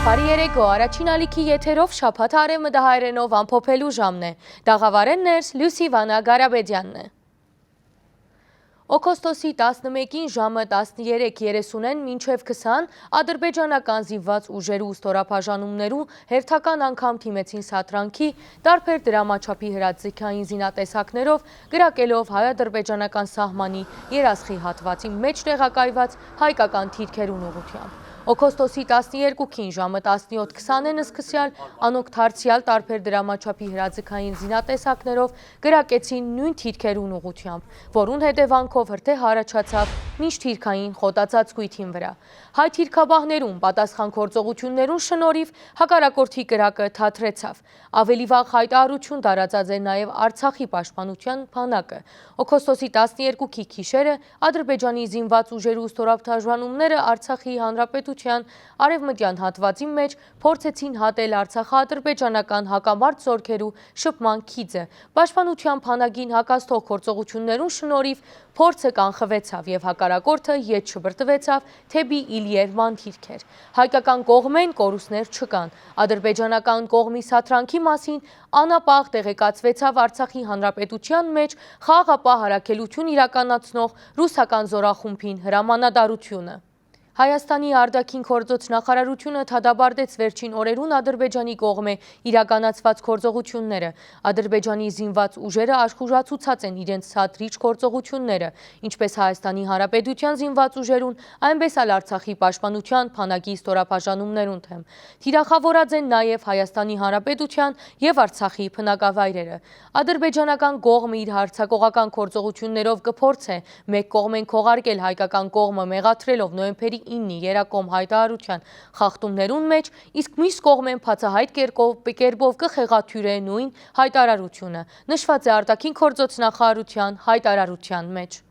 Բարի երեկո, առաջին ալիքի եթերով շաբաթ արևը դահայերենով ամփոփելու ժամն է, դաղավարեն ներս Լյուսի Վանա Գարաբեդյանն է։ Օգոստոսի 11-ին ժամը 13:30-ին մինչև 20 ադրբեջանական զինված ուժերու ստորաբաժանումներու հերթական անգամ թիմեցին սատրանքի տարբեր դրամաչափի հրաձգային զինատեսակներով գրակելով հայ-ադրբեջանական սահմանի երասխի հատվածի մեջ տեղակայված հայկական թիրքերուն ուղղությամբ։ Օգոստոսի 12-ին ժամը 17:20-ին սկսյալ անոնք դարձյալ տարբեր դրամաչափի հրաձգային զինատեսակներով գրակեցին նույն թիրքերուն ուղղությամբ, որուն հետևանքով հրդեհ առաջացավ մինչ թիրքային խոտածածկույթին վրա։ Հայ թիրքաբահներուն պատասխան գործողություններուն շնորհիվ հակառակորդի կրակը թատրեցավ։ Ավելի վաղ հայտարարություն տարածած է նաև Արցախի պաշտպանության բանակը։ Օգոստոսի 12-ի գիշերը Ադրբեջանի զինված ուժերու ստորաբաժանումները Արցախի հանրապետության արևմտյան հատվածի մեջ փորձեցին հատել արցախա-ադրբեջանական հակամարտ զորքերու շփման քիծը։ Պաշտպանության բանակին հակազդող գործողություններուն շնորհիվ փորձը կանխվեցավ եւ հակառակորդը ետ շբրտվեցավ թեպի Իլիև թիրքեր։ Հայկական կողմեն կորուստներ չկան։ Ադրբեջանական կողմի սատրանքի մասին անապահ տեղեկացվեցավ Արցախի հանրապետության մեջ խաղաղապահ հարաքելություն իրականացնող ռուսական զորախումբին հրամանատարությունը։ Հայաստանի արտաքին գործոց նախարարությունը թադաբարդեց վերջին օրերուն Ադրբեջանի կողմէ իրականացված գործողությունները։ Ադրբեջանի զինված ուժերը աշխուժացուցած են իրենց ցածրիչ գործողությունները, ինչպես Հայաստանի Հանրապետության զինված ուժերուն, այնպես էլ Արցախի պաշտպանության բանակի ստորաբաժանումներուն թեմ։ Թիրախավորած են նաև Հայաստանի Հանրապետության եւ Արցախի բնակավայրերը։ Ադրբեջանական կողմը իր հարձակողական գործողություններով կփորձե մեկ կողմեն քողարկել հայկական կողմը մեղադրելով նոյեմբերի 9-ի երակոմ հայտարարության խախտումներուն մեջ, իսկ մյուս կողմեն բացահայտ կերպով կխեղաթյուրե նույն հայտարարությունը, նշված է արտաքին գործոց նախարարության հայտարարության մեջ։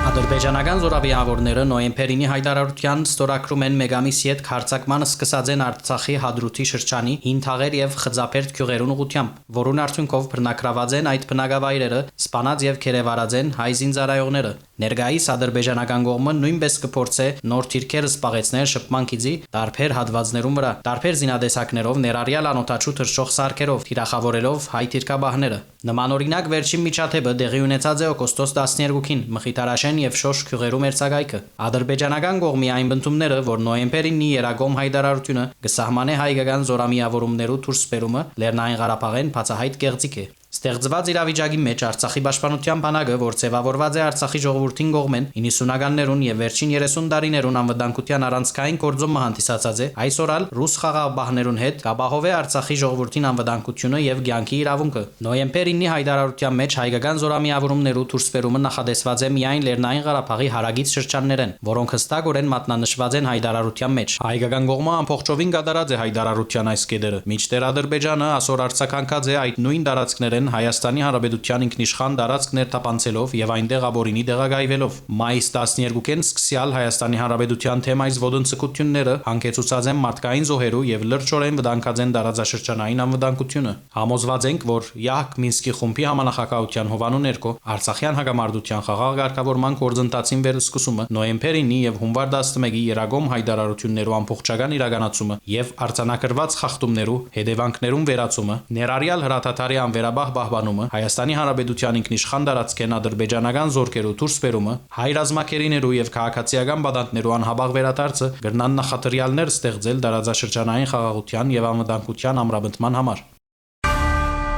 Ադրբեջանական զորավիավորները նոյեմբերինի հայտարարության ստորագրում են մեգամիս ետ հարձակման սկսած են Արցախի Հադրութի շրջանի հին թաղեր եւ խձապերտ գյուղերուն ուղությամբ, որուն արդյունքով բռնակրաված են այդ բնակավայրերը, սպանած եւ քերեվարած են հայ զինծառայողները։ Ներկայիս ադրբեջանական կողմը նույնպես կփորձե նոր թիրքեր սպաղեցնել շփման քիծի տարբեր հատվածներում վրա, տարբեր զինադեսակներով ներառյալ անօթաչու թռչող սարքերով, թիրախավորելով հայ թիրքաբահները։ Նմանօրինակ վերջին միջադեպը տեղի ունեցած է օգոստոս 12-ին Մխիթարաշեն եւ Շոշ գյուղերու մերձակայքը։ Ադրբեջանական կողմի այն բնդումները, որ նոյեմբերին երագոմ հայտարարությունը կսահմանե հայկական զորամիավորումներու դուրս բերումը Լեռնային Ղարաբաղեն բացահայտ կեղծիք է։ Ստեղծված իրավիճակի մեջ Արցախի պաշտպանության բանակը, որ ձևավորված է Արցախի ժողովրդին կողմեն 90-ականներուն եւ վերջին 30 տարիներուն անվտանգության առանցքային գործոմը հանդիսացած է, այսօրալ ռուս խաղաղապահներուն հետ կապահով է Արցախի ժողովրդին անվտանգությունը եւ կյանքի իրավունքը։ Նոյեմբեր 9-ի հայտարարության մեջ հայկական զորամիավորումներու դուրսբերումը նախադեсված է միայն Լեռնային Ղարաբաղի հարագից շրջաններեն, որոնք հստակորեն մատնանշված են հայտարարության մեջ։ Հայկական կողմը ամբողջովին կատարած է հայտարարության այս կետերը, մինչդեռ Ադրբեջանը այսօր արձագանքած է այդ նույն տարածքներեն Հայաստանի Հանրապետության ինքնիշխան տարածք ներթափանցելով եւ այնտեղ ապօրինի տեղակայվելով։ Մայիս 12-ին սկսյալ Հայաստանի Հանրապետության թեմայից ոդնցկությունները հանգեցուցած են մարդկային զոհերու եւ լրջորեն վտանգած են տարածաշրջանային անվտանգությունը։ Համոզված ենք, որ ՀԱՀԿ Մինսկի խումբի համանախագահության հովանու ներքո Արցախյան հակամարտության խաղաղ ղեկավարման գործընթացին վերսկսումը նոյեմբեր 9-ի եւ հունվար 11-ի երագոմ հայտարարություններու ամբողջական իրականացումը եւ արձանագրված խախտումներու հետևանքներուն վերացումը, ներառյալ հրաթաթարի անվերաբահ պահպանումը, Հայաստանի Հանրապետության ինքնիշխան տարածքեն ադրբեջանական զորքերու դուրս բերումը, հայ ռազմակերիներու եւ քաղաքացիական բադանտներու անհաբաղ վերադարձը կրնան նախատրյալներ ստեղծել տարածաշրջանային խաղաղության եւ անվտանգության ամրապնդման համար։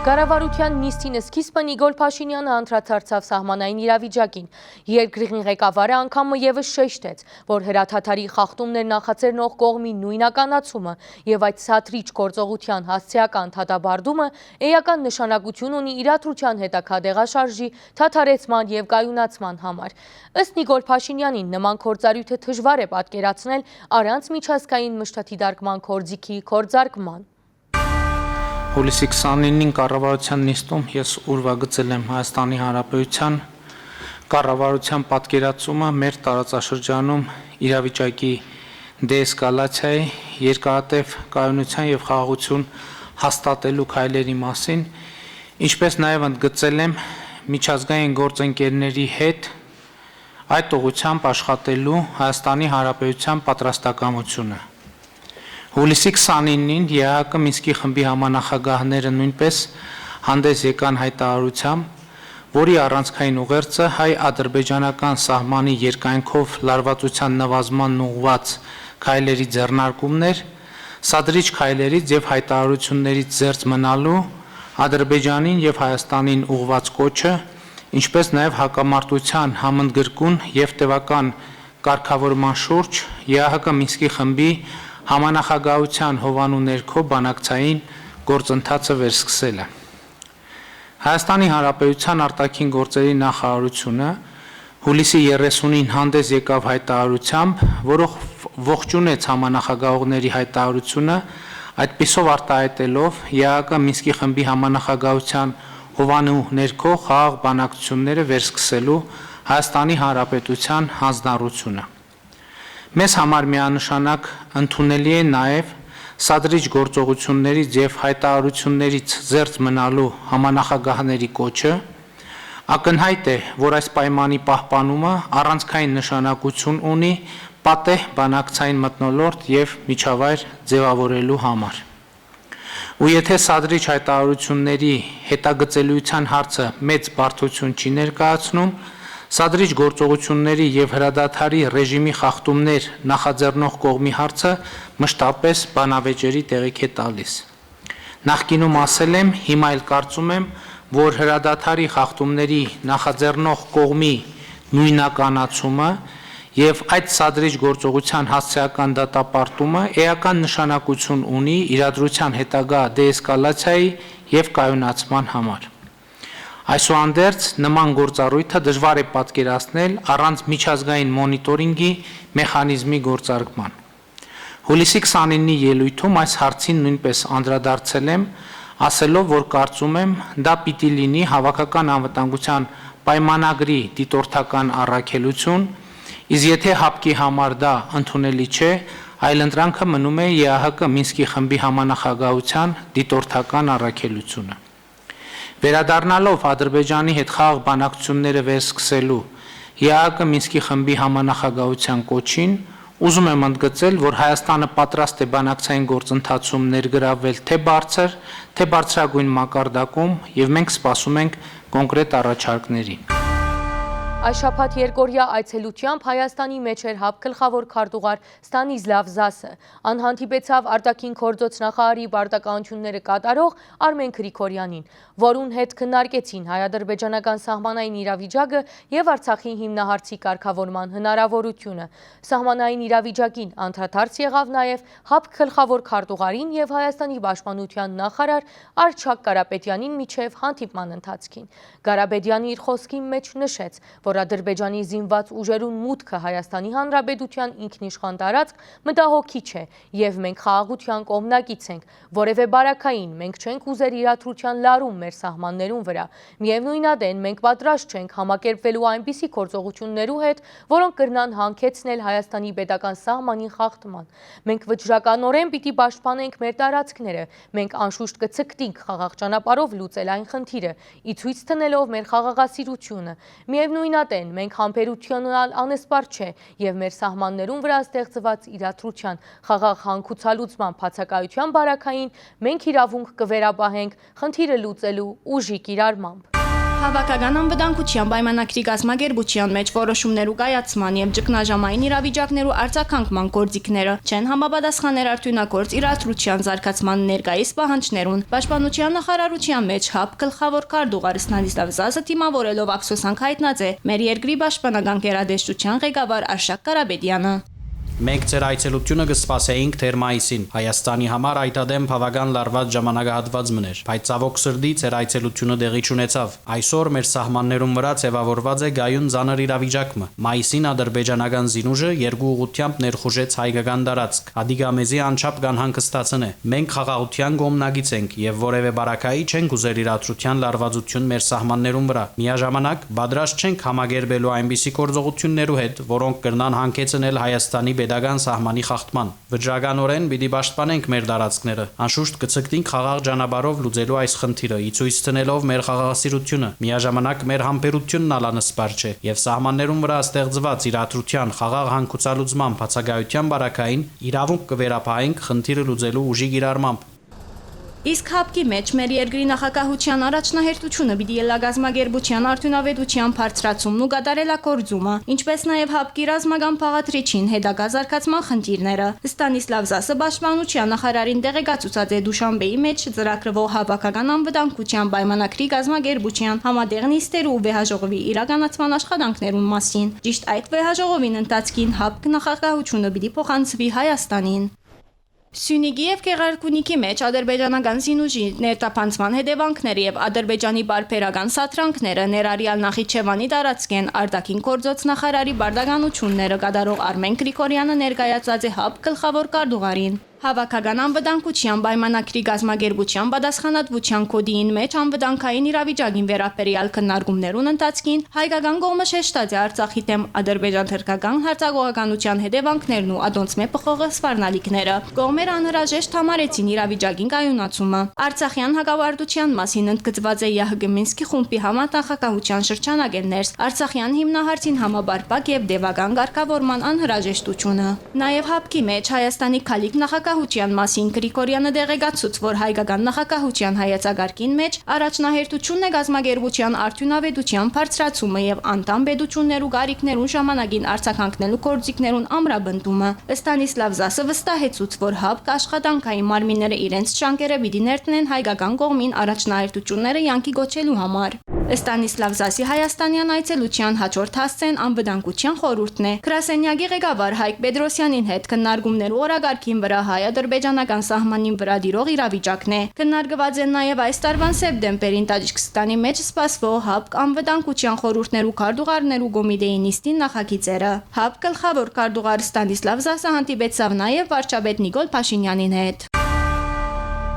Կառավարության նիստին սկիզբը Նիկոլ Փաշինյանը անդրադարձավ սահմանային իրավիճակին։ Երկրի ղեկավարը անգամը եւս շեշտեց, որ հրաթաթարի խախտումներ նախաձեռնող կողմի նույնականացումը եւ այդ սաթրիչ գործողության հասցեական թադաբարդումը էական նշանակություն ունի իրադրության հետաքադեղաշարժի թաթարեցման եւ կայունացման համար։ Ըստ Նիկոլ Փաշինյանին նման գործառույթը դժվար է պատկերացնել առանց միջազգային մշտադիտարկման գործիքի գործարկման։ Հուլիսի 29-ին կառավարության նիստում ես ուրվագծել եմ Հայաստանի Հանրապետության կառավարության պատկերացումը մեր տարածաշրջանում իրավիճակի դեէսկալացիայի, երկարատև կայունության եւ խաղաղություն հաստատելու քայլերի մասին, ինչպես նաեւ ընդգծել եմ միջազգային գործընկերների հետ այդ ուղղությամբ աշխատելու Հայաստանի Հանրապետության պատրաստակամությունը։ Հուլիսի 29-ին ԵԱՀԿ Մինսկի խմբի համանախագահները նույնպես հանդես եկան հայտարարությամբ, որի առանցքային ուղերձը հայ-ադրբեջանական սահմանի երկայնքով լարվածության նվազմանն ուղղված քայլերի ձեռնարկումն էր, սադրիչ քայլերից եւ հայտարարություններից զերծ մնալու Ադրբեջանին եւ Հայաստանին ուղղված կոչը, ինչպես նաեւ հակամարտության համընդգրկուն եւ տևական կարգավորման շուրջ ԵԱՀԿ Մինսկի խմբի համանախագահության հովանու ներքո բանակցային գործընթացը վերսկսելը։ Հայաստանի Հանրապետության արտաքին գործերի նախարարությունը հուլիսի 30-ին հանդես եկավ հայտարարությամբ, որով ողջունեց համանախագահողների հայտարարությունը, այդպիսով արտահայտելով ԵԱՀԿ Մինսկի խմբի համանախագահության հովանու ներքո խաղաղ բանակցությունները վերսկսելու Հայաստանի Հանրապետության հանձնառությունը։ Մեզ համար միանշանակ ընդունելի է նաև սադրիչ գործողություններից եւ հայտարարություններից զերծ մնալու համանախագահների կոչը, ակնհայտ է, որ այս պայմանի պահպանումը առանցքային նշանակություն ունի պատեհ բանակցային մթնոլորտ եւ միջավայր ձևավորելու համար։ Ու եթե սադրիչ հայտարարությունների հետագծելիության հարցը մեծ բարդություն չի ներկայացնում, սադրիչ գործողությունների եւ հրադադարի ռեժիմի խախտումներ նախաձեռնող կողմի հարցը մշտապես բանավեճերի տեղիք է տալիս։ Նախկինում ասել եմ, հիմա էլ կարծում եմ, որ հրադադարի խախտումների նախաձեռնող կողմի նույնականացումը եւ այդ սադրիչ գործողության հասցեական դատապարտումը էական նշանակություն ունի իրադրության հետագա դեէսկալացիայի եւ կայունացման համար։ Այսուհանդերձ նման գործառույթը դժվար է պատկերացնել առանց միջազգային մոնիտորինգի մեխանիզմի գործարկման։ Հուլիսի 29-ի ելույթում այս հարցին նույնպես անդրադարձել եմ, ասելով, որ կարծում եմ, դա պիտի լինի հավաքական անվտանգության պայմանագրի դիտորդական առաքելություն, իսկ եթե ՀԱՊԿ-ի համար դա ընդունելի չէ, այլ ընտրանքը մնում է ԵԱՀԿ Մինսկի խմբի համանախագահության դիտորդական առաքելությունը։ Վերադառնալով Ադրբեջանի հետ խաղաղ բանակցությունները վերսկսելու ԵԱՀԿ Մինսկի խմբի համանախագահության կոչին, ուզում եմ ընդգծել, որ Հայաստանը պատրաստ է բանակցային գործընթացում ներգրավվել թե բարձր, թե բարձրագույն մակարդակում, եւ մենք սպասում ենք կոնկրետ առաջարկների։ Այս շաբաթ երկօրյա այցելությամբ Հայաստանի մեջ էր ՀԱՊԿ գլխավոր քարտուղար Ստանիսլավ Զասը, անհանդիպեցավ արտաքին գործոց նախարարի պարտականությունները կատարող Արմեն Գրիգորյանին, որուն հետ քննարկեցին հայ-ադրբեջանական սահմանային իրավիճակը եւ Արցախի հիմնահարցի կարգավորման հնարավորությունը։ Սահմանային իրավիճակին անդրադարձ եղավ նաեւ ՀԱՊԿ գլխավոր քարտուղարին եւ Հայաստանի պաշտպանության նախարար Արչակ Կարապետյանին միջև հանդիպման ընթացքին։ Կարապետյանը իր խոսքի մեջ նշեց, որ Ադրբեջանի զինված ուժերուն մուտքը Հայաստանի Հանրապետության ինքնիշխան տարածք մտահոգիչ է եւ մենք խաղաղության կողմնակից ենք, որևէ բարակային մենք չենք ուզեր իրադրության լարում մեր սահմաններուն վրա։ Միևնույն ադեն մենք պատրաստ չենք համակերպվելու այնպիսի գործողություններու հետ, որոնք կրնան հանգեցնել Հայաստանի պետական սահմանին խախտման։ Մենք վճռականորեն պիտի պաշտպանենք մեր տարածքները, մենք անշուշտ կցկտինք խաղաղ ճանապարհով լուծել այն խնդիրը, ի ցույց տնելով մեր խաղաղասիրությունը։ Միևնույն ատեն մենք համբերությունալ անեսպար չէ եւ մեր սահմաններուն վրա ստեղծված իրադրության խաղաղ հանգուցալուծման բացակայության բարակային մենք իրավունք կվերապահենք խնդիրը լուծելու ուժի կիրառմամբ։ Հավաքական անվտանգության պայմանագրի կազմակերպության մեջ որոշումներու կայացման եւ ճգնաժամային իրավիճակներու արձագանքման գործիքները չեն համապատասխաներ արդյունագործ իրադրության զարգացման ներկայիս պահանջներուն։ Պաշտպանության նախարարության մեջ ՀԱՊԿ գլխավոր քարտուղար Ստանիսլավ Զասը թիմավորելով ափսոսանք հայտնած է մեր երկրի պաշտպանական գերատեսչության ղեկավար Արշակ Կարապետյանը։ Մենք ձեր այցելությունը կսպասեինք թեր մայիսին։ Հայաստանի համար այդադեմ բավական լարված ժամանակահատված մներ, բայց ցավոք սրտի ձեր այցելությունը դեղի չունեցավ։ Այսօր մեր սահմաններում վրա ձևավորված է գայուն ծանր իրավիճակը։ Մայիսին ադրբեջանական զինուժը երկու ուղղությամբ ներխուժեց հայկական տարածք։ Ադիգամեզի անչափ կան հանգստացն է։ Մենք խաղաղության կողմնակից ենք եւ որևէ բարակայի չենք ուզեր իրադրության լարվածություն մեր սահմաններում վրա։ Միաժամանակ պատրաստ չենք համագերբելու այնպիսի գործողություններու հետ, որոնք կրնան հանգեցնել Հայաստանի հայդական սահմանի խախտման։ Վճռականորեն պիտի պաշտպանենք մեր տարածքները։ Անշուշտ կցկտինք խաղաղ ճանապարհով լուծելու այս խնդիրը, ի ցույց ցնելով մեր խաղաղասիրությունը։ Միաժամանակ մեր համբերությունն ալանսպար չէ եւ սահմաններում վրա ստեղծված իրադրության խաղաղ հանգուցալուծման բացակայության բարակային իրավունք կվերապահենք խնդիրը լուծելու ուժի կիրառմամբ։ Իսկ հապկի մեջ մեր երկրի նախագահության առաջնահերթությունը պիտի ելագազմագերբության արդյունավետության բարձրացումն ու գադարելակորձումը, ինչպես նաև հապկի ռազմական փաղադրիչին հետագա զարգացման խնդիրները։ Ստանիսլավ Զասը պաշտպանության նախարարին տեղեկացուցած է Դուշանբեի մեջ ծրագրվող հավաքական անվտանգության պայմանագրի գազմագերբության համատեղ նիստերու ու վեհաժողովի իրականացման աշխատանքներուն մասին։ Ճիշտ այդ վեհաժողովին ընթացքին հապկ նախագահությունը պիտի փոխանցվի Հայաստանին։ Սյունիքի եւ Գեղարքունիքի մեջ ադրբեջանական զինուժի ներտափանցման հետևանքները եւ Ադրբեջանի բարբերական սաթրանքները ներառյալ Նախիջևանի տարածքեն արտաքին գործոց նախարարի բարդականությունները կատարող Արմեն Գրիգորյանը ներկայացած է հապ գլխավոր կարդուղարին։ Հավաքական անվտանգության պայմանագրի գազմագերբության պատասխանատվության կոդիին մեջ անվտանգային իրավիճակին վերաբերյալ քննարկումներուն ընթացքին հայկական կողմը շեշտած է Արցախի դեմ ադրբեջան-թուրքական հարձակողականության հետևանքներն ու ադոնցմե փոխողը սպառնալիքները։ Կողմերը անհրաժեշտ համարեցին իրավիճակին կայունացումը։ Արցախյան հակավարտության մասին ընդգծված է ՀՀԳ Մինսկի խումբի համանախագահության շրջանակներս Արցախյան հիմնահարցին համաբարփակ եւ դեվական ղեկավարման անհրաժեշտությունը։ Նաեւ հապկի մեջ Հայաստանի քալիք նախագահության մասին Գրիգորյանը դեղեկացուց, որ հայկական նախագահության հայեցակարգին մեջ առաջնահերթությունն է գազմագերբության արդյունավետության բարձրացումը եւ անդամ պետություններու գարիկներուն ժամանակին արձագանքնելու գործիքներուն ամրապնդումը։ Ստանիսլավ Զասը վստահեցուց, որ հապկ աշխատանքային մարմինները իրենց շանկերը պիտի ներտնեն հայկական կողմին առաջնահերթությունները յանքի գոչելու համար։ Ստանիսլավ Զասի հայաստանյան այցելության հաջորդ հասցեն անվտանգության խորհուրդն է։ Գրասենյակի ղեկավար Հայկ Պետրոսյանին հետ քննարկումներու օրակարգին վրա հայ-ադրբեջանական սահմանին վրա դիրող իրավիճակն է։ Քննարկված են նաև այս տարվան սեպտեմբերին Տաջիկստանի մեջ սպասվող հապկ անվտանգության խորհուրդներու քարտուղարներու կոմիտեի նիստին նախագիծերը։ Հապկ գլխավոր քարտուղար Ստանիսլավ Զասը հանդիպեցավ նաև վարչապետ Նիկոլ Փաշինյանին հետ։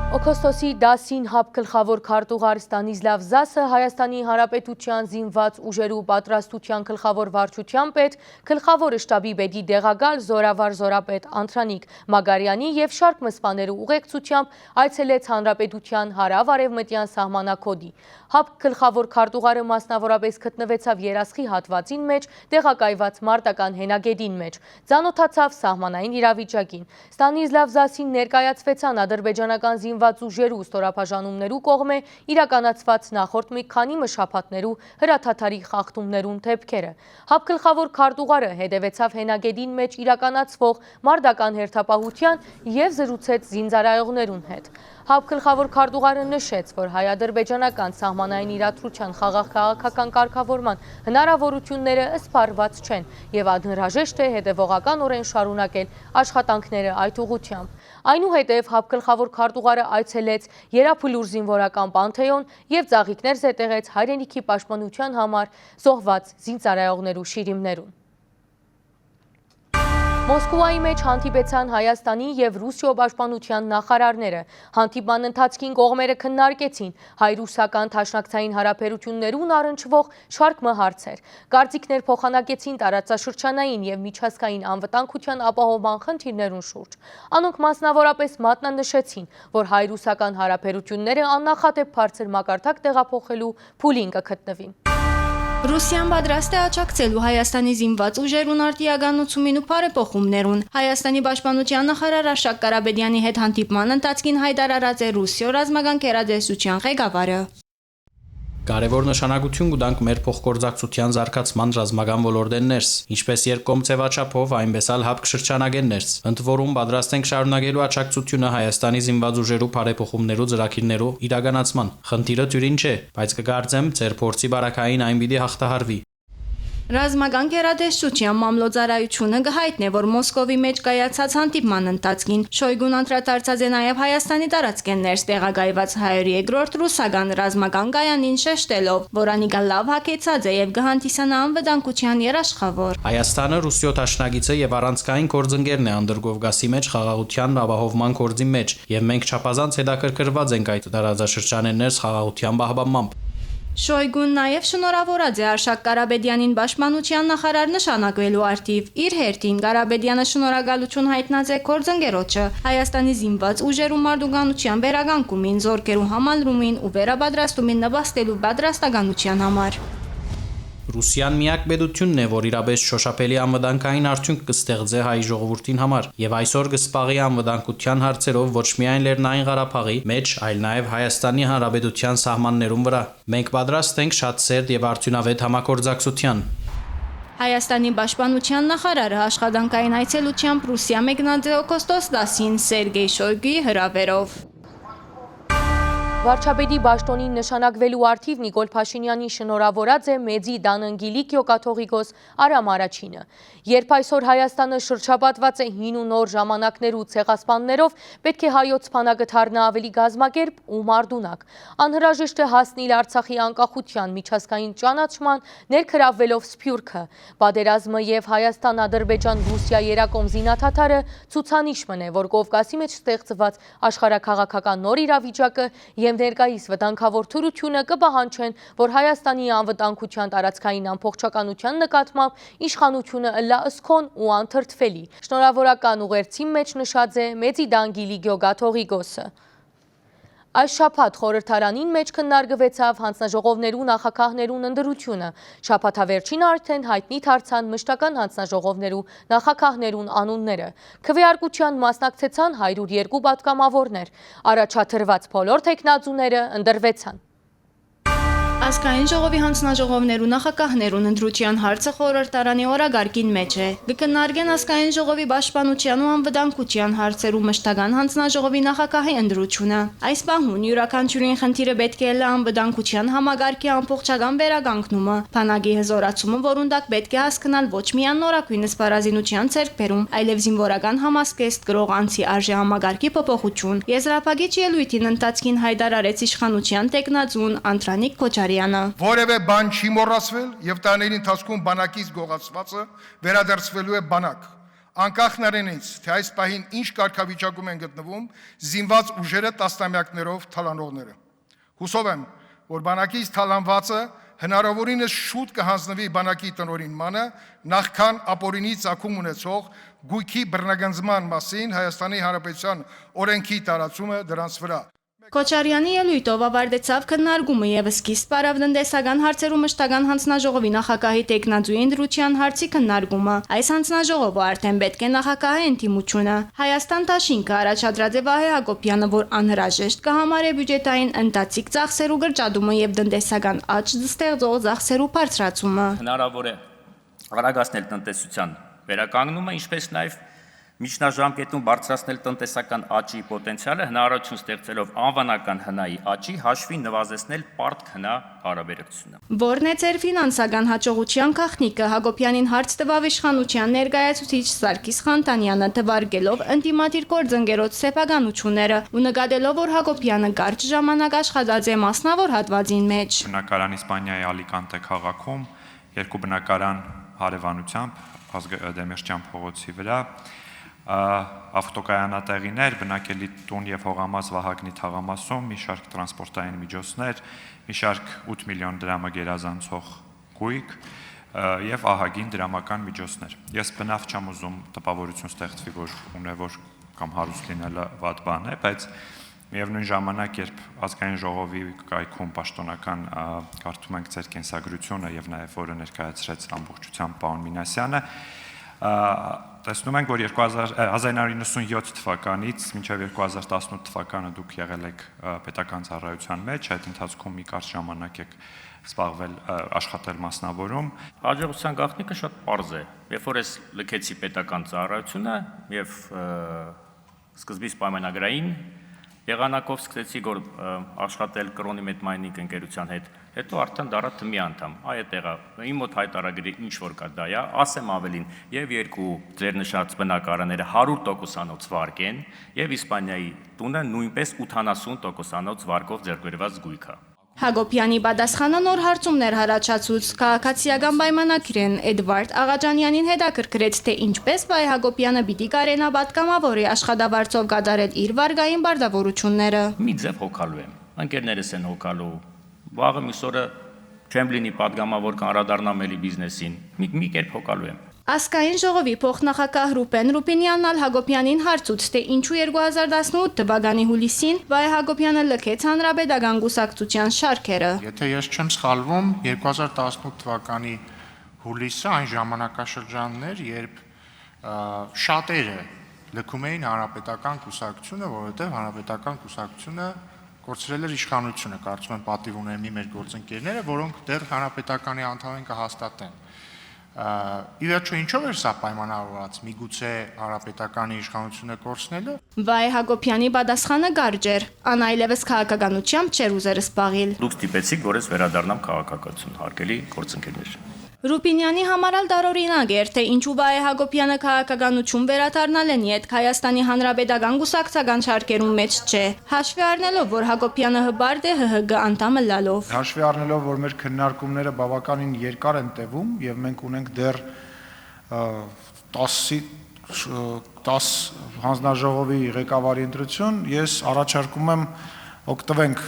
Օգոստոսի 10-ին հապ գլխավոր քարտուղար Ստանիսլավ Զասը Հայաստանի Հանրապետության զինված ուժերու պատրաստության գլխավոր վարչության պետ, գլխավոր շտաբի պետի դեղակալ զորավար զորապետ Անդրանիկ Մագարյանի եւ շարք մսվաներու ուղեկցությամբ այցելեց Հանրապետության հարավ-արևմտյան սահմանակոդի։ Հապ գլխավոր քարտուղարը մասնավորապես գտնվեցավ Երասխի հատվածին մեջ տեղակայված մարտական հենագետին մեջ, ծանոթացավ սահմանային իրավիճակին։ Ստանիսլավ Զասին ներկայացվեցան ադրբեջանական զինված ուժերու ստորաբաժանումներու կողմէ իրականացված նախորդ մի քանի շաբաթներու հրաթաթարի խախտումներուն դեպքերը։ Հապ գլխավոր քարտուղարը հետևեցավ հենագետին մեջ իրականացվող մարտական հերթապահության եւ զրուցեց զինծառայողներուն հետ։ Հապ գլխավոր քարտուղարը նշեց, որ հայ-ադրբեջանական սահմանային իրադրության խաղաղ քաղաքական կարգավորման հնարավորությունները սպառված չեն եւ անհրաժեշտ է հետեւողականորեն շարունակել աշխատանքները այդ ուղղությամբ։ Այնուհետև հապ գլխավոր քարտուղարը այցելեց Երափուլուր զինվորական պանթեոն եւ ծաղիկներ զետեղեց հայրենիքի պաշտպանության համար զոհված զինծառայողներու շիրիմներուն։ Մոսկվայի մեջ հանդիպեցան Հայաստանի եւ Ռուսիո պաշտպանության նախարարները։ Հանդիպման ընթացքին կողմերը քննարկեցին հայ-ռուսական դաշնակցային հարաբերություններուն առնչվող շարք հարցեր։ Կարծիքներ փոխանակեցին տարածաշրջանային եւ միջազգային անվտանգության ապահովման խնդիրներուն շուրջ։ Անոնք մասնավորապես մատնանշեցին, որ հայ-ռուսական հարաբերությունները աննախադեպ բարձր մակարդակ տեղափոխելու փուլին կգտնվին։ Ռուսիան պատրաստ է աջակցելու Հայաստանի զինված ուժերուն արտիականացումին ու բարեփոխումներուն։ Հայաստանի պաշտպանության նախարար Արշակ Կարապետյանի հետ հանդիպման ընթացքին հայտարարած է Ռուսիո ռազմական գերադեսչության ղեկավարը։ Կարևոր նշանակություն կտանք մեր փոխգործակցության զարգացման ռազմական ոլորտներս, ինչպես երկկողմ ձևաչափով, այնպես էլ հապկ շրջանագեններս։ Ընդ որում պատրաստ ենք շարունակելու աջակցությունը Հայաստանի զինված ուժերու բարեփոխումներու ծրագիրներու իրականացման։ Խնդիրը դյուրին չէ, բայց կգործեմ ձեր փորձի բարակային այն պիտի հաղթահարվի։ Ռազմական գերադեսչության մամլոյցարայությունը կհայտնի, որ Մոսկովի մեջ կայացած հանդիպման ընթացքին Շոյգուն անդրադարձած է նաև Հայաստանի տարածքներս տեղակայված 102-րդ ռուսական ռազմական կայանին շեշտելով, որ անիկա լավ հագեցած է եւ կհանդիսանա անվտանգության երաշխավոր։ Հայաստանը Ռուսիո դաշնակիցը եւ առանցքային գործընկերն է Անդրկովկասի մեջ խաղաղության ապահովման գործի մեջ, եւ մենք չափազանց հետաքրքրված ենք այդ տարածաշրջաններս խաղաղության պահպանմամբ։ Շոյգուն նաև շնորհավորած է Արշակ Ղարաբեդյանին պաշտպանության նախարար նշանակվելու արդիվ։ Իր հերթին Ղարաբեդյանը շնորհակալություն հայտնած է գործընկերոջը Հայաստանի զինված ուժերու մարդուգանության վերագանքումին, զորքերու համալրումին ու վերապատրաստումին նպաստելու պատրաստականության համար։ Ռուսիան միակ պետությունն է, որ իրապես շոշափելի անվտանգային արդյունք կստեղծե հայ ժողովրդին համար, եւ այսօր կսպաղի անվտանգության հարցերով ոչ միայն Լեռնային Ղարաբաղի մեջ, այլ նաեւ Հայաստանի Հանրապետության սահմաններում վրա։ Մենք պատրաստ ենք շատ սերտ եւ արդյունավետ համագործակցության։ Հայաստանի պաշտպանության նախարարը աշխատանքային այցելությամբ Ռուսիա մեկնած է օգոստոս 10-ին Սերգեյ Շոյգուի հրավերով։ Վարչապետի Բաշտոնին նշանակվելու արդիվ Նիկոլ Փաշինյանին շնորհավորած է Մեծի Դանընգիլիկ Յոկաթողիկոս Արամ Արաչինը։ Երբ այսօր Հայաստանը շրջապատված է հին ու նոր ժամանակներու ցեղասպաններով, պետք է հայոց բանակը դառնա ավելի գազմագերբ ու մարդունակ։ Անհրաժեշտ է հասնել Արցախի անկախության միջազգային ճանաչման, ներգրավվելով Սփյուռքը։ Պատերազմը եւ Հայաստան-Ադրբեջան-Ռուսիա երակոմ զինաթաթարը ցուցանիշն է, որ Կովկասի մեջ ստեղծված աշխարհաքաղաքական նոր իրավիճակը եւ ներկայիս վտանգավոր թուրությունը կպահանջեն, որ Հայաստանի անվտանգության տարածքային ամբողջականության նկատմամբ իշխանությունը ըլլա ըսքոն ու անթրթվելի։ Շնորհավորական ուղերձի մեջ նշած է Մեծի Դանգիլի Գյոգաթողիկոսը։ Այս շաբաթ խորհրդարանին մեջ քննարկվեցավ հանձնաժողովներու նախագահներուն ընտրությունը։ Շաբաթավերջին արդեն հայտնի դարձան մշտական հանձնաժողովներու նախագահներուն անունները։ Քվեարկության մասնակցեցան 102 պատգամավորներ։ Առաջադրված բոլոր թեկնածուները ընտրվեցան։ Ազգային ժողովի հանձնաժողովներու նախագահներուն ընտրության հարցը խորհրդարանի օրագարկին մեջ է։ Կքննարկեն ազգային ժողովի պաշտպանության ու անվտանգության հարցերու մշտական հանձնաժողովի նախագահի ընտրությունը։ Այս պահուն յուրաքանչյուրին խնդիրը պետք է լա անվտանգության համագարկի ամբողջական վերագանքնումը, բանակի հզորացումը, որուն տակ պետք է հասկանալ ոչ միայն նորակույնս բառազինության ցերկբերում, այլև զինվորական համասկեստ գրող անձի արժե համագարկի փոփոխություն։ Եզրափակիչ ելույթին ընթացքին հայտարարեց իշխանության տեխնացուն Անդրանիկ Քոչարյանը։ Որևէ բան չի մոռացվել եւ տարիների ընթացքում բանակից գողացվածը վերադարձվելու է բանակ։ Անկախ նրանից, թե այս պահին ինչ կարգավիճակում են գտնվում զինված ուժերը տասնամյակներով թալանողները։ Հուսով եմ, որ բանակից թալանվածը հնարավորինս շուտ կհանձնվի բանակի տնօրինմանը, նախքան ապօրինի ծագում ունեցող գույքի բռնագանձման մասին Հայաստանի Հանրապետության օրենքի տարածումը դրանց վրա։ Քոչարյանի ելույթով ավարտեցավ քննարկումը եւ սկիզբ առավ տնտեսական հարցերու մշտական հանձնաժողովի նախագահի տեխնացուի ընտրության հարցի քննարկումը։ Այս հանձնաժողովը արդեն պետք է նախագահի ընդդիմությունը։ Հայաստան դաշինքը առաջադրած է Վահե Հակոբյանը, որ անհրաժեշտ կհամարե բյուջետային ընթացիկ ծախսերու գրճատումը եւ տնտեսական աճ ստեղծող ծախսերու բարձրացումը։ Հնարավոր է արագացնել տնտեսության վերականգնումը, ինչպես նաեւ միջնաժամկետում բարձրացնել տնտեսական աճի պոտենցիալը, հնարավորություն ստեղծելով անվանական հնայի աճի հաշվին նվազեցնել պարտք հնա հարաբերությունը։ Որն է ձեր ֆինանսական հաջողության գաղտնիքը, Հակոբյանին հարց տվավ իշխանության ներկայացուցիչ Սարգիս Խանտանյանը, թվարկելով ընդդիմադիր գործընկերոջ սեփականությունները ու նկատելով, որ Հակոբյանը կարճ ժամանակ աշխատած է մասնավոր հատվածին մեջ։ Բնակարան Իսպանիայի Ալիկանտե քաղաքում երկու բնակարան հարևանությամբ Դեմիրճյան փողոցի վրա ավտոկայանատեղիներ, բնակելի տուն եւ հողամաս Վահագնի թաղամասում, մի շարք տրանսպորտային միջոցներ, մի շարք 8 միլիոն դրամը գերազանցող գույք եւ ահագին դրամական միջոցներ։ Ես բնավ չեմ ուզում տպավորություն ստեղծվի, որ ունևոր կամ հարուստ լինելը վատ բան է, բայց միևնույն ժամանակ, երբ ազգային ժողովի կայքում պաշտոնական կարդում ենք ձեր կենսագրությունը եւ նաեւ որը ներկայացրեց ամբողջությամբ պարոն Մինասյանը, տեսնում ենք, որ 1997 թվականից մինչև 2018 թվականը դուք եղել եք պետական ծառայության մեջ, այդ ընթացքում մի կարճ ժամանակ եք զբաղվել աշխատել մասնավորում։ Հաջողության գաղտնիքը շատ պարզ է։ Երբ որ ես լքեցի պետական ծառայությունը եւ սկզբից պայմանագրային եղանակով սկսեցի աշխատել Կրոնի Մետմայնինգ ընկերության հետ, հետո արդեն դառա թմի անդամ։ Այդտեղը իմ մոտ հայտարարագրի ինչ որ կա դա է, ասեմ ավելին, եւ երկու ձեր նշած բնակարանները 100%-անոց վարկ են, եւ Իսպանիայի տունը նույնպես 80%-անոց վարկով ձեռքբերված գույք է։ Հակոբյանի պատասխանը նոր հարցումներ հարաճացուց քաղաքացիական պայմանագրեն Էդվարդ Աղաջանյանին հետաքրքրեց, թե ինչպես Վահե Հակոբյանը պիտի կարենա պատգամավորի աշխատավարձով կատարել իր վարկային պարտավորությունները։ Մի ձև հոգալու եմ, ընկերներս են հոգալու, վաղը մյուս օրը Չեմ լինի падգամավոր կամ անդրադառնամ էլի բիզնեսին։ Մի կերպ հոգալու եմ։ Ազգային ժողովի փոխնախագահ Ռուբեն Ռուբինյանն ալ Հակոբյանին հարցուց, թե ինչու 2018 թվականի հուլիսին Վայ Հակոբյանը լքեց հանրապետական կուսակցության շարքերը։ Եթե ես չեմ սխալվում, 2018 թվականի հուլիսը այն ժամանակաշրջանն էր, երբ շատերը լքում էին հանրապետական կուսակցությունը, որովհետև հանրապետական կուսակցությունը կորցրել էր իշխանությունը, կարծում եմ պատիվ ունեն մեր գործընկերները, որոնք դեռ հանրապետականի անդամ են կհաստատեն։ Ի վերջո ինչով էր սա պայմանավորված, միգուցե հանրապետականի իշխանությունը կորցնելը։ Վայ Հակոբյանի պատասխանը կարճ էր, անայլևս քաղաքականությամբ չէր ուզեր սպաղիլ։ Դուք ստիպեցիք, որ ես վերադառնամ քաղաքականություն, հարգելի գործընկերներ։ Ռուբինյանի համար ալ տարօրինակ էր, թե ինչու Վայ Հակոբյանը քաղաքականություն վերադառնալն իդ Հայաստանի Հանրապետական կուսակցական շարքերում մեջ չէ, հաշվի առնելով, որ Հակոբյանը հբարդ է ՀՀԳ անդամը լալով։ Հաշվի առնելով, որ մեր քննարկումները բավականին երկար են տևում եւ մենք ունենք դեռ 10 հանձնաժողովի ղեկավարի ընտրություն, ես առաջարկում եմ օգտվենք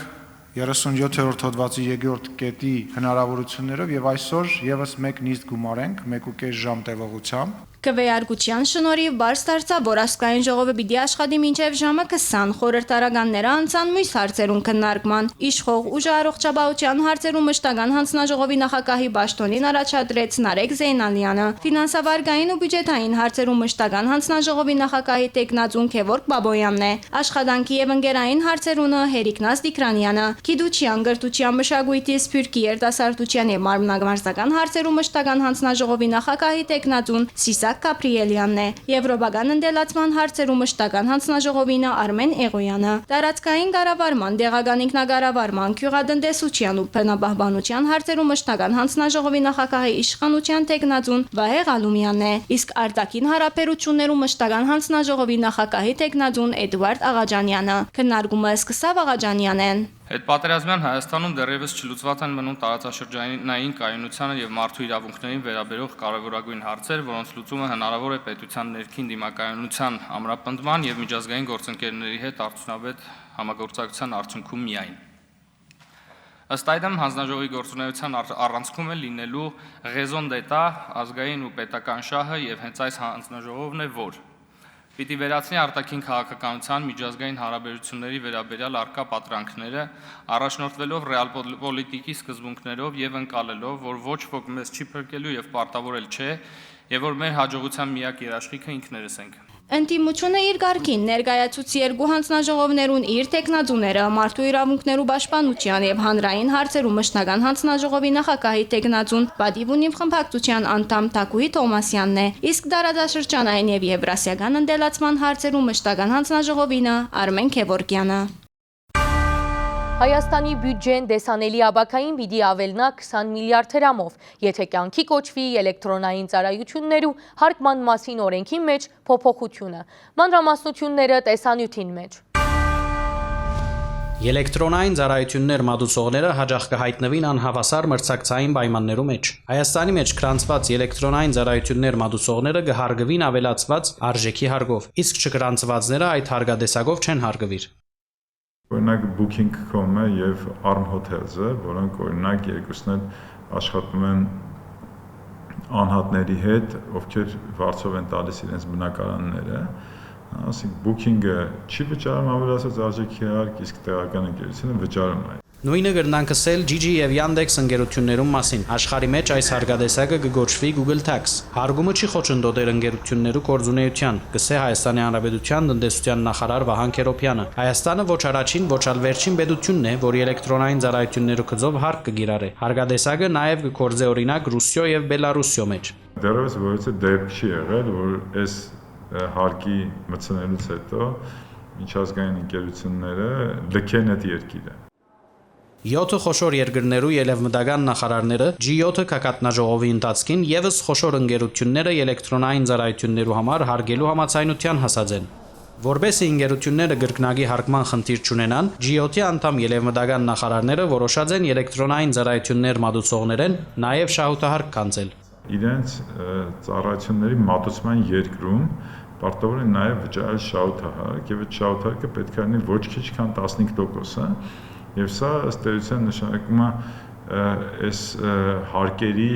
37-րդ հոդվածի 2-րդ կետի հնարավորություններով եւ այսօր եւս մեկ նիստ գումարենք 1.5 ժամ տևողությամբ։ Քվեարկության շնորհիվ բարձ դարձավ, որ ազգային ժողովը պիտի աշխատի մինչև ժամը 20 խորհրդարանները անցան մյուս հարցերում քննարկման։ Իշխող ուժը առողջապահության հարցերում մշտական հանձնաժողովի նախագահի պաշտոնին առաջադրեց Նարեկ Զեյնալյանը։ Ֆինանսավարկային ու բյուջետային հարցերում մշտական հանձնաժողովի նախագահի տեխնացուն Քևորգ Բաբոյանն է։ Աշխատանքի եւ ընկերային հարցերունը Հերիկնաս Դիկրանյանը։ Գիտության, գրթության, մշակույթի, սփյուռքի, երիտասարդության եւ մարմնագործական հարցերում մշտական հանձնաժողովի նախագահի տեխնացուն Գաբրիելյանն է, Եվրոպական ընդելացման հարցերում մշտական հանձնաժողովինը Արմեն Էղոյանը, տարածքային կառավարման, դեղական ինքնակառավարման, գյուղատնտեսության ու բնապահպանության հարցերում մշտական հանձնաժողովի նախագահի իշխանության տեխնացուն Վահե Ղալումյանն է, իսկ արտաքին հարաբերություններում մշտական հանձնաժողովի նախագահի տեխնացուն Էդվարդ Աղաջանյանը։ Քննարկումը սկսավ Աղաջանյանեն։ Հետպատերազմյան Հայաստանում դեռևս չլուծված են մնում տարածաշրջանային կայունությանը եւ մարդու իրավունքներին վերաբերող կարևորագույն հարցեր, որոնց լուծումը հնարավոր է պետության ներքին դիմակայունության ամրապնդման եւ միջազգային գործընկերների հետ արդյունավետ համագործակցության արդյունքում միայն։ Ըստ այդմ հանձնաժողովի գործունեության առանցքում է լինելու raison d'etat ազգային ու պետական շահը եւ հենց այս հանձնաժողովն է, որ պիտի վերացնի արտաքին քաղաքականության միջազգային հարաբերությունների վերաբերյալ առկա պատրանքները, առաջնորդվելով ռեալ պոլիտիկի սկզբունքներով եւ ընկալելով, որ ոչ ոք մեզ չի փրկելու եւ պարտավորել չէ, եւ որ մեր հաջողության միակ երաշխիքը ինքներս ենք։ Ընտիմությունը իր գարքին ներկայացուցի երկու հանձնաժողովներուն իր տեխնացուները մարդու իրավունքներու պաշտպանության եւ հանրային հարցերու մշտական հանձնաժողովի նախագահի տեխնացուն Պատիվ ունիվ խմբակցության անդամ Թակուհի Թոմասյանն է, իսկ դարադաշրջանային եւ եվրասիական ընդելացման հարցերու մշտական հանձնաժողովինը Արմեն Քևորգյանը։ Հայաստանի բյուջեն դեսանելի աբակային պիտի ավելնա 20 միլիարդ դրամով, եթե կյանքի կոչվի էլեկտրոնային ծառայություններու հարկման մասին օրենքի մեջ փոփոխությունը։ Մանրամասնությունները տեսանյութին մեջ։ Էլեկտրոնային ծառայություններ մատուցողները հաճախ կհայտնվին անհավասար մրցակցային պայմաններու մեջ։ Հայաստանի մեջ գրանցված էլեկտրոնային ծառայություններ մատուցողները կհարգվին ավելացված արժեքի հարգով, իսկ չգրանցվածները այդ հարգադեսակով չեն հարգվիր։ Օրինակ Booking.com-ը եւ Arm Hotels-ը, որոնք օրինակ երկուսն էլ աշխատում են անհատների հետ, ովքեր վարձով են տալիս իրենց բնակարանները, ասենք Booking-ը չի վճարում ավելացած արժեքի հարկ, իսկ տեղական ընկերությունը վճարում է։ Նույնը կրնանք ասել Gigi եւ Yandex ընկերություններում մասին։ Աշխարհի մեջ այս հարգադեսակը կգոչվի Google Tax։ Հարգումը չի խոչընդոտել ընկերություններու կորձունեության, կսե Հայաստանի Հանրապետության տնտեսության նախարար Վահան Քերոփյանը։ Հայաստանը ոչ առաջին, ոչ ալ վերջին պետությունն է, որի էլեկտրոնային ծառայություններու գծով հարկ կգիրառե։ Հարգադեսակը նաեւ կկործե օրինակ Ռուսիո եւ Բելարուսիո մեջ։ Դեռևս որից դեպք չի եղել, որ այս հարկի մտցնելուց հետո միջազգային ընկերությունները լքեն այդ երկիրը։ 7 խոշոր երկրներու ելևմտական նախարարները G7 կակատնաժողովի ընթացքին եւս խոշոր ընկերությունները էլեկտրոնային ծառայություններու համար հարգելու համաձայնության հասած են։ Որբեսի ընկերությունները գրկնագի հարգման խնդիր չունենան, G7-ի անդամ ելևմտական նախարարները որոշած են էլեկտրոնային ծառայություններ մատուցողներեն նաեւ շահութահարկ կանցել։ Իրենց ծառայությունների մատուցման երկրում պարտավոր են նաեւ վճարել շահութահարկ եւ այդ շահութահարկը պետք է լինի ոչ քիչ քան 15%, Եվ սա ըստ էության նշանակում է այս հարկերի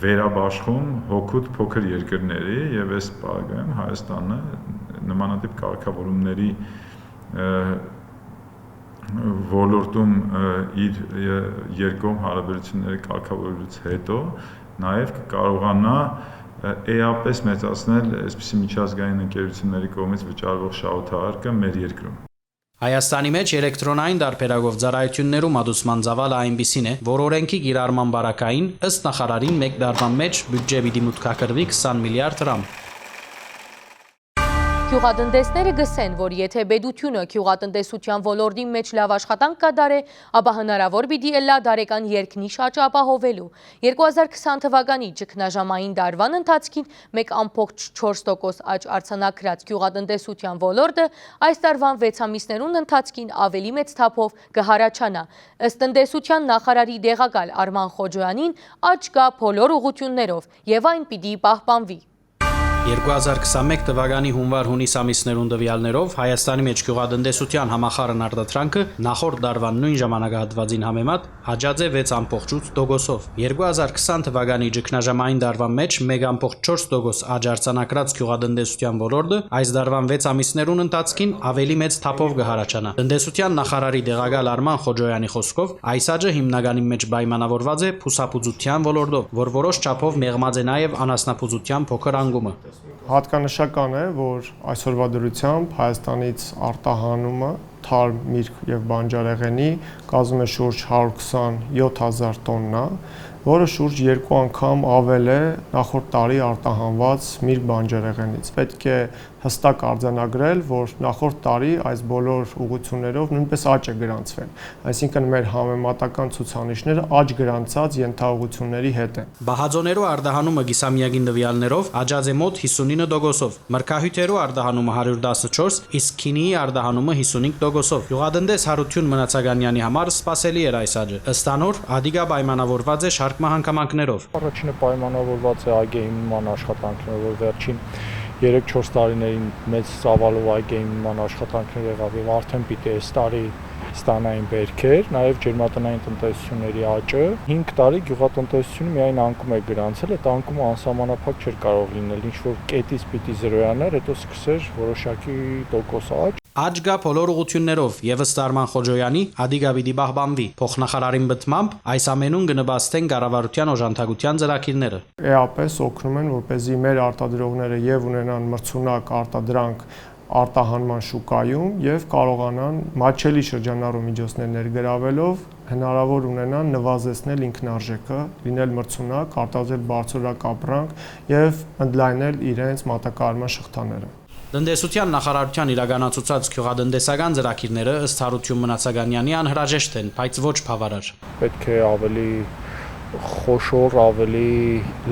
վերաբաշխում հոգուտ փոքր երկրների եւ այս պարագայում Հայաստանը նմանատիպ կարգավորումների ոլորտում իր երկկողմ հարաբերությունների կարգավորելուց հետո նաեւ կարողանա էապես մեծացնել այսպիսի միջազգային ընկերությունների կողմից վճարվող շահութահարկը մեր երկրում։ Հայաստանի մեջ էլեկտրոնային դարբերակով ծառայություններում ադուսման ծավալը այնպիսին է, որ օրենքի կիրառման բարակային ըստ նախարարին մեկ տարվա մեջ բյուջե պիտի մուտքակրվի 20 միլիարդ դրամ։ Գյուղատնտեսները գսեն, որ եթե պետությունը գյուղատնտեսության ոլորտի մեջ լավ աշխատանք կատարե, ապա հնարավոր պիտի ելա դարեկան երկնիշ աճ ապահովելու։ 2020 թվականի ճգնաժամային տարվան ընթացքին 1.4% աճ արձանագրած գյուղատնտեսության ոլորտը այս տարվան 6 ամիսներուն ընթացքին ավելի մեծ թափով կհարաճանա։ Ըստ տնտեսության նախարարի դեղակալ Արման Խոջոյանին աճ կա բոլոր ուղղություններով եւ այն պիտի պահպանվի։ 2021 թվականի հունվար-հունիս ամիսներուն տվյալներով Հայաստանի մեջ գյուղատնտեսության համախառն արտադրանքը նախորդ տարվան նույն ժամանակահատվածին համեմատ աճած է 6.8%-ով։ 2020 թվականի ճգնաժամային տարվան մեջ 1.4% աճ արձանագրած գյուղատնտեսության ոլորտը այս տարվան 6 ամիսներուն ընթացքին ավելի մեծ թափով կհարաճանա։ Տնտեսության նախարարի դեղակալ Արման Խոջոյանի խոսքով այս աճը հիմնականի մեջ պայմանավորված է փուսապուծության ոլորտով, որ որոշ չափով մեղմած է նաև անասնապուծության փոքր անգումը։ Հատկանշական է, որ այսօրվա դրությամբ Հայաստանից արտահանումը թարմ միրգ եւ բանջարեղենի կազմում է շուրջ 127,000 տոննա, որը շուրջ 2 անգամ ավել է նախորդ տարի արտահանված միրգ բանջարեղենից։ Պետք է հստակ արձանագրել, որ նախորդ տարի այս բոլոր ուղղություններով նույնպես աճ է գրանցվել, այսինքն մեր համեմատական ցուցանիշները աճ գրանցած ենթաուղղությունների հետ են։ Բահաձոներու արտահանումը գիսամյակին տվյալներով աճած է մոտ 59%-ով, մրգահյութերու արտահանումը 114, իսկ քինիի արտահանումը 55%-ով։ Գյուղատնտես Հարություն Մնացականյանի համար սպասելի էր այս աճը։ Ըստ անոր, ադիգա պայմանավորված է շարք հանգամանքներով։ Առաջինը պայմանավորված է այգեի նման աշխատանքներով, որ վերջին 3-4 տարիներին մեծ ծավալով այգեի նման աշխատանքներ եղավ եւ արդեն պիտի այս տարի ստանային բերքեր, նաև ջերմատնային տնտեսությունների աճը 5 տարի գյուղատնտեսությունը միայն անկում է գրանցել, այդ անկումը անսահմանափակ չէր կարող լինել, ինչ որ կետից պիտի զրոյանար, հետո սկսեր որոշակի տոկոս աճ։ Աճ գա բոլոր ուղղություններով եւ ըստ Արման Խոջոյանի ադիգա պիտի պահպանվի։ Փոխնախարարին բտմամբ այս ամենուն կնպաստեն կառավարության օժանդակության ծրագիրները։ Էապես օգնում են, որպեսզի մեր արտադրողները եւ ունենան մրցունակ արտադրանք արտահանման շուկայում եւ կարողանան մատչելի շրջանառու միջոցներ ներգրավելով հնարավոր ունենան նվազեցնել ինքնարժեքը, լինել մրցունակ, արտադրել բարձրորակ ապրանք եւ ընդլայնել իրենց մատակարարման շղթաները։ Տնտեսության նախարարության իրականացուցած գյուղատնտեսական ծրագիրները ըստ Հարություն Մնացականյանի անհրաժեշտ են, բայց ոչ բավարար։ Պետք է ավելի խոշոր, ավելի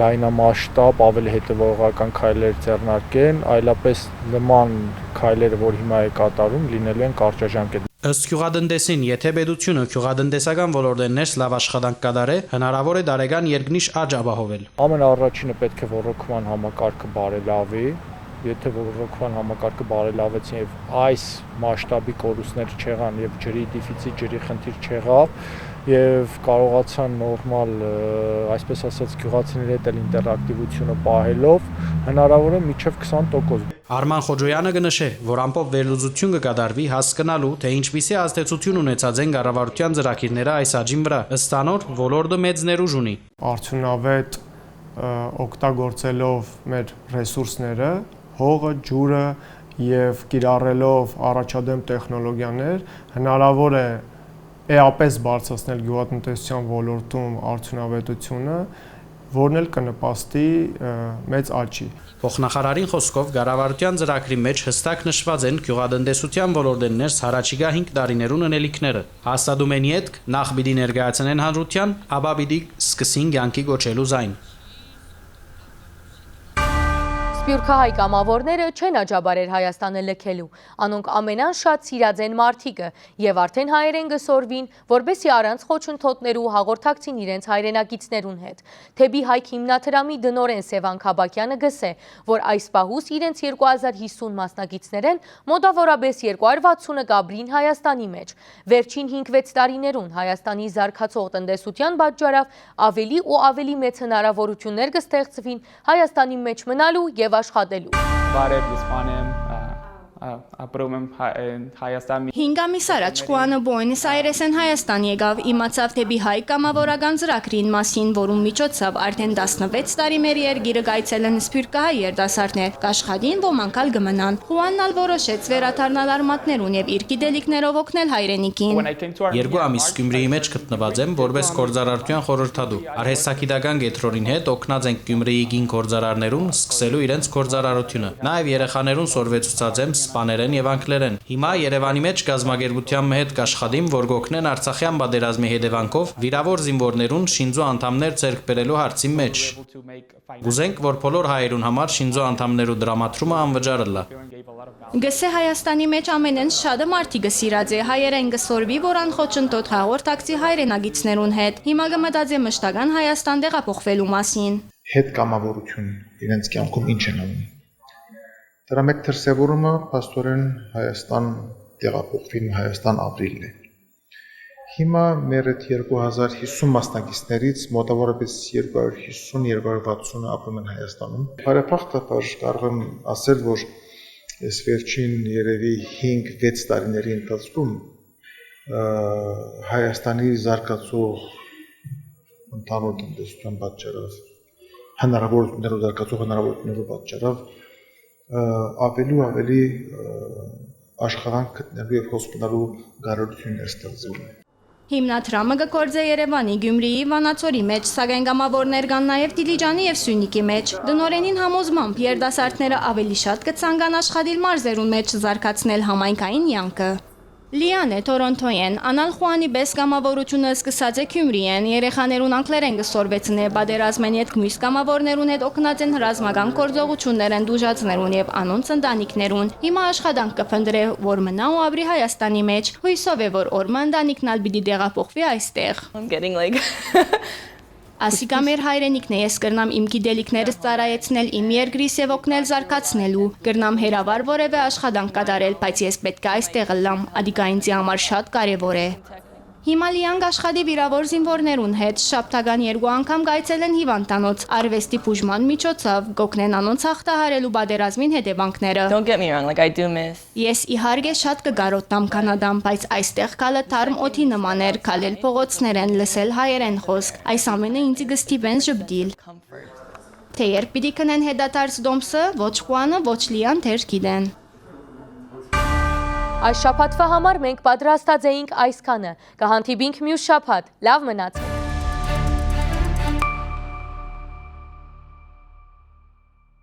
լայնամասշտաբ, ավելի հետևողական քայլեր ձեռնարկեն, այլապես նման քայլերը, որ հիմա է կատարում, լինելու են կարճաժամկետ։ Ըստ գյուղատնտեսին, եթե պետությունը գյուղատնտեսական ոլորտեն ներս լավ աշխատանք կատարե, հնարավոր է դարեկան երկնիշ աճ ապահովել։ Ամենաառաջինը պետք է ռոռոկման համակարգը բարելավի, եթե ռոռոկման համակարգը բարելավեցին եւ այս մասշտաբի կորուստներ չեղան եւ ջրի դեֆիցիտ, ջրի խնդիր չեղավ եւ կարողացան նորմալ, այսպես ասած, գյուղացիների հետ ինտերակտիվությունը պահելով հնարավոր է մինչեւ 20%։ Արման Խոջոյանը կնշե, որ ամպով վերլուծություն կկատարվի հասկանալու, թե ինչպիսի ազդեցություն ունեցած են կառավարության ծրագիրները այս աճին վրա։ Ըստ անոր, ոլորտը մեծ ներուժ ունի։ Արդյունավետ օգտագործելով մեր ռեսուրսները, հողը, ջուրը եւ կիրառելով առաջադեմ տեխնոլոգիաներ, հնարավոր է էապես բարձրացնել գյուղատնտեսության ոլորտում արդյունավետությունը, որն էլ կնպաստի մեծ աճի։ Փոխնախարարին խոսքով կառավարության ծրագրի մեջ հստակ նշված են գյուղատնտեսության ոլորտեն ներս հարաճիգա 5 տարիներուն ունելիքները։ Հաստատում են ետք, նախ պիտի ներկայացնեն հանրության, ապա պիտի սկսին կյանքի գոչելու զայն։ Սփյուռքահայ կամավորները չեն աջաբարեր Հայաստանը լքելու, անոնք ամենան շատ սիրած են մարդիկը եւ արդեն հայերեն գսորվին, որբեսի առանց խոչընդոտներու հաղորդակցին իրենց հայրենակիցներուն հետ։ Թեբի Հայք հիմնադրամի դնորեն Սևան Քաբակյանը գսե, որ այս պահուս իրենց 2050 մասնակիցներեն մոտավորապես 260-ը կաբրին Հայաստանի մեջ։ Վերջին 5-6 տարիներուն Հայաստանի զարգացող տնտեսության պատճառով ավելի ու ավելի մեծ հնարավորություններ կստեղծվին Հայաստանի մեջ մնալու եւ աշխատելու։ Բարև, ես Ֆանեմ, ապրում եմ Հայաստանի։ 5 ամիս առաջ Խուանը Բուենոս Այրեսեն Հայաստան եկավ, իմացավ թեպի հայ կամավորական ծրագրին մասին, որում միջոցով արդեն 16 տարի մեր երկիրը գայցել են սփյուռքահայ երիտասարդներ, կաշխատին ոմանքալ կմնան։ Խուանն ալ որոշեց վերադառնալ արմատներուն եւ իր գիտելիքներով օգնել հայրենիքին։ 2 ամիս Գյումրիի մեջ գտնված եմ որպես գործարարության խորհրդադու։ Արհեստագիտական գետրոնին հետ օգնած ենք Գյումրիի գին գործարարներուն սկսելու իրենց գործարարությունը։ Նաեւ երեխաներուն սորվեցուցած եմ սպաներեն եւ անգլերեն։ Հիմա Երևանի մեջ գազագերբության հետ կաշխատիմ, որ գօգնեն Արցախյան պատերազմի հետևանքով վիրավոր զինվորներուն շինձու անդամներ ձեռք բերելու հարցի մեջ։ Ուզենք, որ բոլոր հայերուն համար շինձու անդամներու դրամատրումը անվճար լա։ Գսե Հայաստանի մեջ ամենեն շատը մարդի գսիրած է, հայերեն գսորվի, որ անխոչընդոտ հաղորդակցի հայրենագիցներուն հետ։ Հիմա կմտածի մշտական Հայաստան տեղափոխվելու մասին։ Հետ կամավորություն իրենց կյանքում ինչ են անում։ Դրա մեկ դրսևորումը փաստորեն Հայաստան տեղափոխվին, Հայաստան ապրիլն է։ Հիմա մեր այդ 2050 մասնակիցներից մոտավորապես 250-260-ը ապրում են Հայաստանում։ Բարեբախտաբար կարող եմ ասել, որ այս վերջին երևի 5-6 տարիների ընթացքում Հայաստանի զարգացող ընդհանուր տնտեսության պատճառով հնարավորություններով պատճառով ավելի աշխատանք գտնելու եւ հոսպիտալու գարորություններ ստեղծվում են։ Հիմնադրամը կգործե Երևանի, Գյումրիի, Վանաձորի մեջ, սակայն կամավորներ կան նաև Դիլիջանի եւ Սյունիքի մեջ։ Դնորենին համոզմամբ երիտասարդները ավելի շատ կցանկանան աշխատել մարզերուն մեջ զարգացնել համայնքային յանքը։ Լիան է Թորոնտոյեն, անալ Խուանի բես կամավորությունը սկսած է Գյումրիեն, երեխաներուն անգլերեն կսորվեցնե, պատերազմեն հետ մյուս կամավորներուն հետ օգնած են ռազմական գործողություններ են դուժածներուն եւ անոնց ընտանիքներուն։ Հիմա աշխատանք կփնտրե, որ մնա ու ապրի Հայաստանի մեջ, հույսով է, որ օրը ընտանիքն ալ պիտի տեղափոխվի այստեղ։ Ասիկա մեր հայրենիքն է, ես կրնամ իմ գիտելիքներս ծառայեցնել իմ երկրիս եւ օգնել զարգացնելու, կրնամ հերավար որևէ աշխատանք կատարել, բայց ես պետք է այստեղ լամ, ադիկա ինձ համար շատ կարեւոր է։ Հիմա Լիան աշխատի վիրավոր զինվորներուն հետ, շաբթական 2 անգամ գայցել են հիվանդանոց, արվեստի բուժման միջոցով, գօգնեն անոնց հաղթահարելու պատերազմին հետևանքները։ Ես իհարկե շատ կգարոտնամ Կանադան, բայց այստեղ կալը թարմ օդի նման էր, կալել փողոցներ են, լսել հայերեն խոսք, այս ամենը ինձ կստիպեն ժպտիլ։ Թե երբ պիտի կնեն հետադարձ դոմսը, ոչ Խուանը, ոչ Լիան դեռ գիտեն։ Այս շաբաթվա համար մենք պատրաստած էինք այսքանը։ Կհանդիպինք մյուս շաբաթ։ Լավ մնաց։